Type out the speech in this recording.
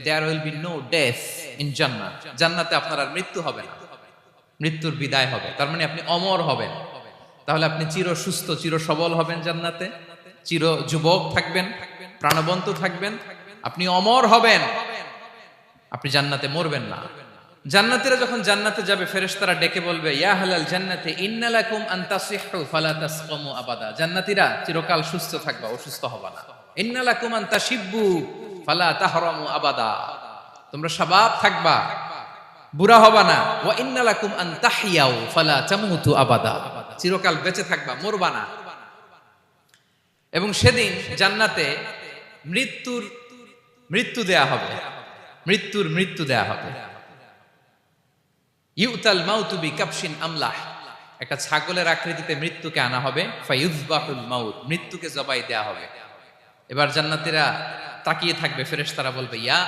There will be no death in জান্নাহ, জান্নাতে আপনার আর মৃত্যু হবে না, মৃত্যুর বিদায় হবে। তার মানে আপনি অমর হবেন। তাহলে আপনি চির সুস্থ, চির সবল হবেন জান্নাতে, চির যুবক থাকবেন, প্রাণবন্ত থাকবেন, আপনি অমর হবেন, আপনি জান্নাতে মরবেন না। জান্নাতীরা যখন জান্নাতে যাবে, ফেরেশতারা ডেকে বলবে, ইয়া আহলাল জান্নাতি ইন্না লাকুম আন তাসিহু ফালা তাসকামু আবাদা। জান্নাতীরা চিরকাল সুস্থ থাকবা, অসুস্থ হবা না। ইন্না লাকুম আন তাশিব্বু ফালা তাহরামু আবাদা, তোমরা শাবাব থাকবা, বুড়া হবা না। ওয়া ইন্না লাকুম আন তাহইয়াউ ফালা তামুতু আবাদা, চিরকাল বেঁচে থাকবা, মরবা না। এবং সেদিন জান্নাতে মৃত্যু দেয়া হবে, মৃত্যু দেয়া হবে। ইউতাল মাউতু বিকাবশিন আমলাহ, একটা ছাগলের আকৃতিতে মৃত্যুকে আনা হবে। ফায়ুযবাহুল মাউত, মৃত্যুকে জবাই দেয়া হবে। এবার জান্নাতীরা তাকিয়ে থাকবে, ফেরেশতারা বলবে, ইয়া